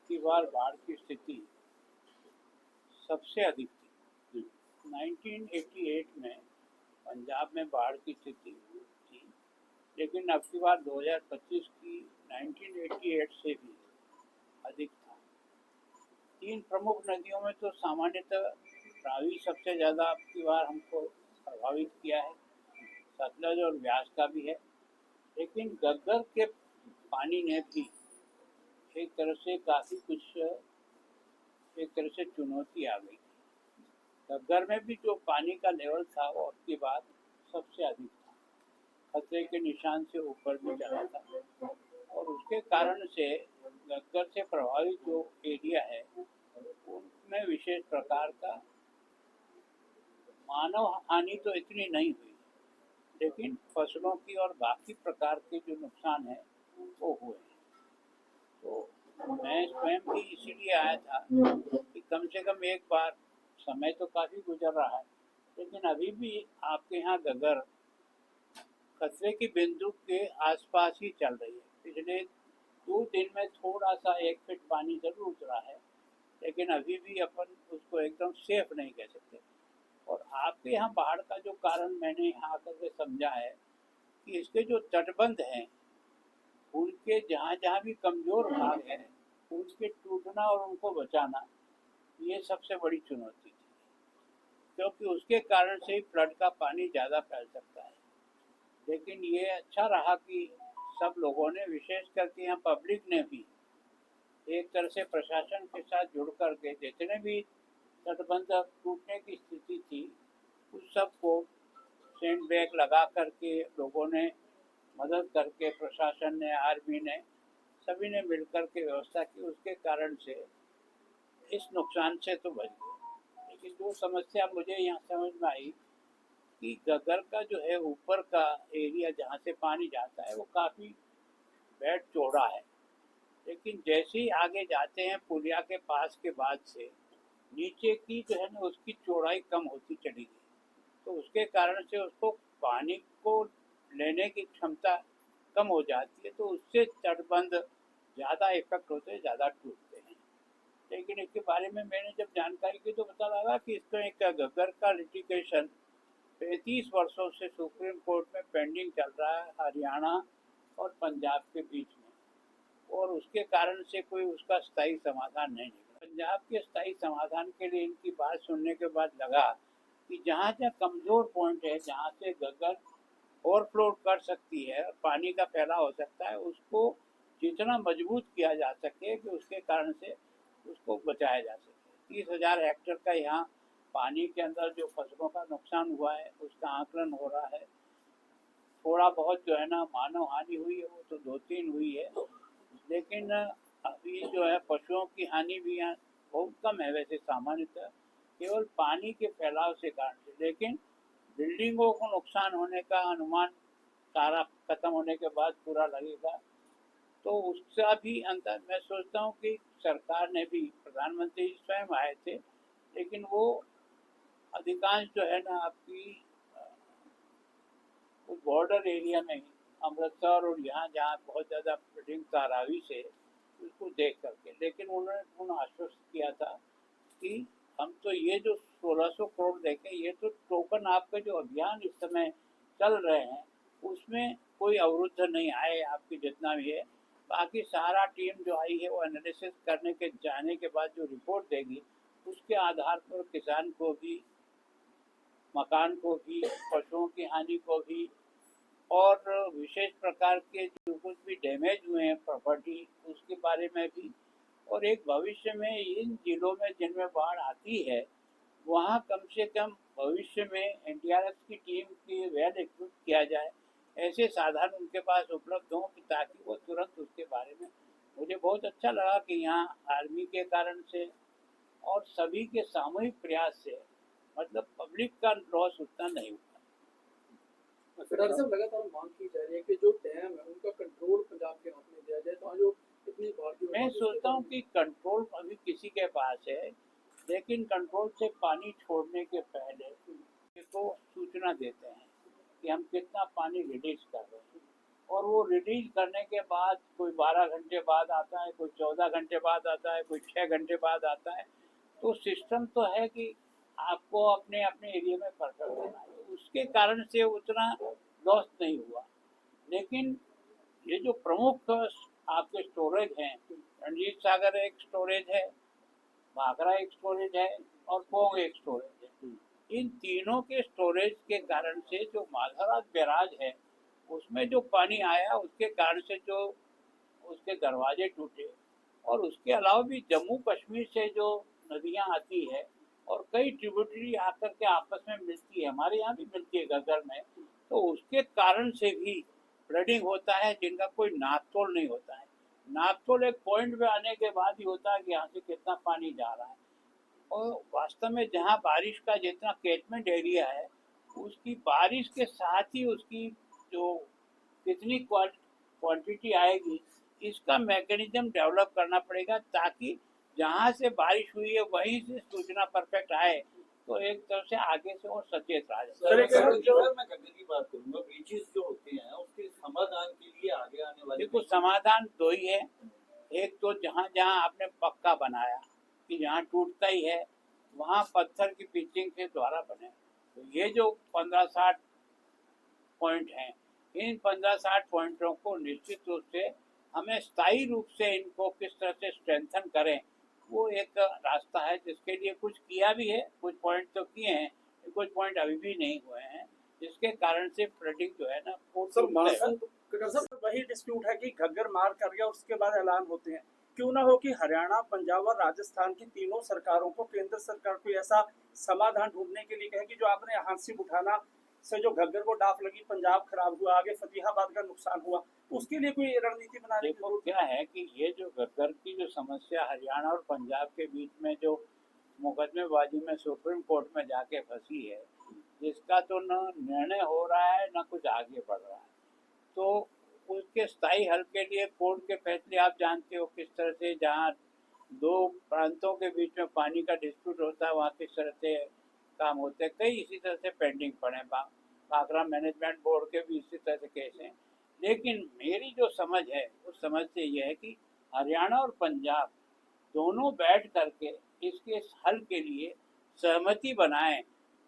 की बार बाढ़ की स्थिति सबसे अधिक थी। 1988 में पंजाब में बाढ़ की स्थिति थी, लेकिन अब की बार 2025 की 1988 से भी अधिक था। तीन प्रमुख नदियों में तो सामान्यतः रावी सबसे ज़्यादा अब की बार हमको प्रभावित किया है, सतलज और व्यास का भी है, लेकिन गग्गर के पानी ने भी एक तरह से काफ़ी कुछ एक तरह से चुनौती आ गई। गग्गर में भी जो पानी का लेवल था वो अब की बार सबसे अधिक था, खतरे के निशान से ऊपर भी चला था, और उसके कारण से गग्गर से प्रभावित जो एरिया है उनमें विशेष प्रकार का मानव हानि तो इतनी नहीं हुई, लेकिन फसलों की और बाकी प्रकार के जो नुकसान है वो हुए। तो मैं स्वयं भी इसीलिए आया था कि कम से कम एक बार, समय तो काफ़ी गुजर रहा है, लेकिन अभी भी आपके यहाँ गग्गर खतरे की बिंदु के आसपास ही चल रही है। पिछले 2 दिन में थोड़ा सा 1 फीट पानी जरूर उतरा है, लेकिन अभी भी अपन उसको एकदम सेफ नहीं कह सकते। और आपके यहाँ बाढ़ का जो कारण मैंने यहाँ आकर के समझा है कि इसके जो तटबंध हैं उनके जहाँ जहाँ भी कमज़ोर भाग है उसके टूटना और उनको बचाना, ये सबसे बड़ी चुनौती थी, क्योंकि उसके कारण से ही फ्लड का पानी ज़्यादा फैल सकता है। लेकिन ये अच्छा रहा कि सब लोगों ने, विशेष करके यहाँ पब्लिक ने भी एक तरह से प्रशासन के साथ जुड़ करके जितने भी तटबंध टूटने की स्थिति थी उस सबको सैंड बैग लगा करके लोगों ने मदद करके, प्रशासन ने, आर्मी ने, सभी ने मिलकर के व्यवस्था की। उसके कारण से इस नुकसान से तो बच गए। लेकिन जो समस्या मुझे यहाँ समझ में आई कि गग्गर का जो है ऊपर का एरिया जहाँ से पानी जाता है वो काफ़ी बेड चौड़ा है, लेकिन जैसे ही आगे जाते हैं पुलिया के पास के बाद से नीचे की जो है ना उसकी चौड़ाई कम होती चली गई, तो उसके कारण से उसको पानी को लेने की क्षमता कम हो जाती है, तो उससे तटबंध ज़्यादा इफेक्ट होते हैं, ज़्यादा टूटते हैं। लेकिन इसके बारे में मैंने जब जानकारी की तो पता लगा कि इसका एक गग्गर का लिटिगेशन 35 वर्षों से सुप्रीम कोर्ट में पेंडिंग चल रहा है, हरियाणा और पंजाब के बीच में, और उसके कारण से कोई उसका स्थायी समाधान नहीं निकला। पंजाब के स्थायी समाधान के लिए इनकी बात सुनने के बाद लगा कि जहाँ जहाँ कमज़ोर पॉइंट है, जहाँ से गग्गर ओवरफ्लो कर सकती है और पानी का फैलाव हो सकता है, उसको जितना मजबूत किया जा सके कि उसके कारण से उसको बचाया जा सके। 30,000 हेक्टेयर का यहाँ पानी के अंदर जो फसलों का नुकसान हुआ है उसका आकलन हो रहा है। थोड़ा बहुत जो है ना मानव हानि हुई है वो तो 2-3 हुई है, लेकिन अभी जो है पशुओं की हानि भी यहाँ बहुत कम है वैसे सामान्यतः, केवल पानी के फैलाव से कारण से। लेकिन बिल्डिंगों को नुकसान होने का अनुमान सारा खत्म होने के बाद पूरा लगेगा, तो उसका भी अंतर मैं सोचता हूँ कि सरकार ने भी, प्रधानमंत्री स्वयं आए थे, लेकिन वो अधिकांश जो है ना आपकी उस बॉर्डर एरिया में ही, अमृतसर और यहाँ जहाँ बहुत ज़्यादा फ्लडिंग था रावी से, उसको देख करके, लेकिन उन्होंने पुनः आश्वस्त किया था कि हम तो ये जो 1600 करोड़ देखें, ये तो टोकन आपका जो अभियान इस समय चल रहे हैं उसमें कोई अवरुद्ध नहीं आए, आपकी जितना भी है बाकी सारा टीम जो आई है वो एनालिसिस करने के जाने के बाद जो रिपोर्ट देगी उसके आधार पर किसान को भी, मकान को भी, पशुओं की हानि को भी, और विशेष प्रकार के जो कुछ भी डैमेज हुए हैं प्रॉपर्टी उसके बारे में भी, और एक भविष्य में इन जिलों में जिनमें बाढ़ आती है वहाँ कम से कम भविष्य में एनडीआरएफ की टीम की वेल इक्विप किया जाए, ऐसे साधन उनके पास उपलब्ध हों कि ताकि वो तुरंत उसके बारे में। मुझे बहुत अच्छा लगा कि यहाँ आर्मी के कारण से और सभी के सामूहिक प्रयास से मतलब पब्लिक का लॉस उतना नहीं हुआ। सरदार साहब, लगातार मांग की जा रही है कि जो डैम है उनका कंट्रोल पंजाब के हाथ में दिया जाए, तो जो इतनी बाढ़ की मैं सोचता हूँ कि कंट्रोल अभी किसी के पास है, लेकिन कंट्रोल से पानी छोड़ने के पहले को सूचना देते हैं कि हम कितना पानी रिलीज कर रहे हैं, और वो रिलीज करने के बाद कोई 12 घंटे बाद आता है, कोई 14 घंटे बाद आता है, कोई 6 घंटे बाद आता है। तो सिस्टम तो है कि आपको अपने अपने एरिया में परफेक्ट होना है, उसके कारण से उतना लॉस नहीं हुआ। लेकिन ये जो प्रमुख आपके स्टोरेज हैं, रणजीत सागर एक स्टोरेज है, भाखड़ा एक स्टोरेज है और पोंग एक स्टोरेज है। इन तीनों के स्टोरेज के कारण से जो माधवराज बैराज है उसमें जो पानी आया उसके कारण से जो उसके दरवाजे टूटे। और उसके अलावा भी जम्मू कश्मीर से जो नदियां आती है और कई ट्रिब्यूटरी आकर के आपस में मिलती है, हमारे यहाँ भी मिलती है घग्गर में, तो उसके कारण से भी फ्लडिंग होता है जिनका कोई नापतोल नहीं होता है। नापतोल एक पॉइंट पे आने के बाद ही होता है कि यहाँ से कितना पानी जा रहा है। और वास्तव में जहाँ बारिश का जितना कैचमेंट एरिया है उसकी बारिश के साथ ही उसकी जो कितनी क्वांटिटी आएगी इसका मैकेनिज्म डेवलप करना पड़ेगा, ताकि जहाँ से बारिश हुई है वहीं से सूचना परफेक्ट आए, तो एक तरफ से आगे से वो सचेत रह सर जाए। मैं गंगा की बात करूंगा, ब्रीचेस जो होते हैं उसके समाधान के लिए आगे आने वाले देखो समाधान दो ही है। एक तो जहाँ जहाँ आपने पक्का बनाया कि जहाँ टूटता ही है वहाँ पत्थर की पिचिंग के द्वारा बने। तो ये जो 15-60 पॉइंट हैं, इन 15-60 पॉइंटों को निश्चित रूप से हमें स्थायी रूप से इनको किस तरह से स्ट्रेंथन करें, वो एक रास्ता है जिसके लिए कुछ किया भी है, कुछ पॉइंट तो किए हैं, कुछ पॉइंट अभी भी नहीं हुए हैं, जिसके कारण से फ्लडिंग जो है ना वो सर वही डिस्प्यूट है कि घग्गर मार कर गया और उसके बाद ऐलान होते हैं। क्यों ना हो कि हरियाणा, पंजाब और राजस्थान की तीनों सरकारों को केंद्र सरकार को ऐसा समाधान ढूंढने के लिए कहे कि जो आपने हांसी उठाना से जो घग्गर को डाफ लगी, पंजाब खराब हुआ, आगे फतेहाबाद का नुकसान हुआ, तो उसके लिए कोई रणनीति बनाने की जरूरत क्या है कि ये जो घग्गर की जो समस्या हरियाणा और पंजाब के बीच में जो मुकदमेबाजी में सुप्रीम कोर्ट में जाके फंसी है, जिसका तो न निर्णय हो रहा है न कुछ आगे बढ़ रहा है, तो उसके स्थायी हल के लिए कोर्ट के फैसले आप जानते हो किस तरह से, जहाँ दो प्रांतों के बीच में पानी का डिस्प्यूट होता है वहाँ किस तरह से काम होते हैं। कई इसी तरह से पेंडिंग पड़े, भाखड़ा मैनेजमेंट बोर्ड के भी इसी तरह से केस हैं। लेकिन मेरी जो समझ है उस समझ से यह है कि हरियाणा और पंजाब दोनों बैठ करके इसके हल के लिए सहमति बनाएं,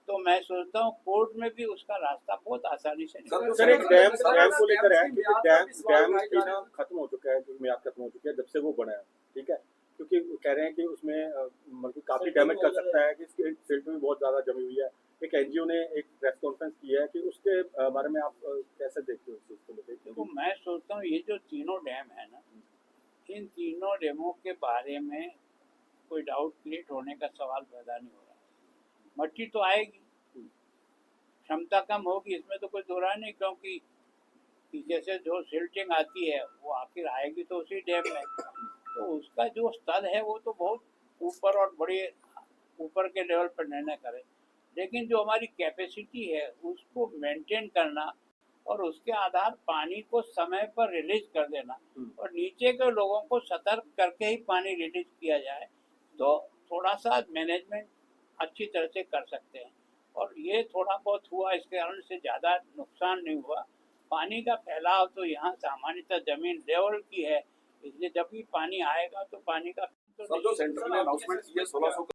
तो मैं सोचता हूँ कोर्ट में भी उसका रास्ता बहुत आसानी से निकल। सर एक डैम को लेकर है कि डैम की ना खत्म हो चुका है, मियाद खत्म हो चुकी है जब से वो बना है, ठीक है, क्योंकि कह रहे हैं कि उसमें मतलब काफी डैमेज कर सकता है, कि इसकी सिल्ट भी बहुत ज्यादा जमी हुई है। एक एनजीओ ने एक प्रेस कॉन्फ्रेंस की है कि उसके बारे में आप कैसे देखते हो उस चीज को? देखो मैं सोचता हूँ ये जो तीनों डैम है ना, इन तीनों डैमों के बारे में कोई डाउट क्रिएट होने का सवाल पैदा नहीं हो रहा। मट्टी तो आएगी, क्षमता कम होगी, इसमें तो कोई दो राय नहीं, क्योंकि पीछे से जो सिल्टिंग आती है वो आखिर आएगी तो उसी डैम में, तो उसका जो स्तर है वो तो बहुत ऊपर और बड़े ऊपर के लेवल पर निर्णय करें। लेकिन जो हमारी कैपेसिटी है उसको मेंटेन करना और उसके आधार पानी को समय पर रिलीज कर देना और नीचे के लोगों को सतर्क करके ही पानी रिलीज किया जाए, तो थोड़ा सा मैनेजमेंट अच्छी तरह से कर सकते हैं। और ये थोड़ा बहुत हुआ, इसके कारण से ज़्यादा नुकसान नहीं हुआ। पानी का फैलाव तो यहाँ सामान्यतः जमीन लेवल की है, इसलिए जब भी पानी आएगा तो पानी का जो सेंटर ने अनाउंसमेंट की है 1600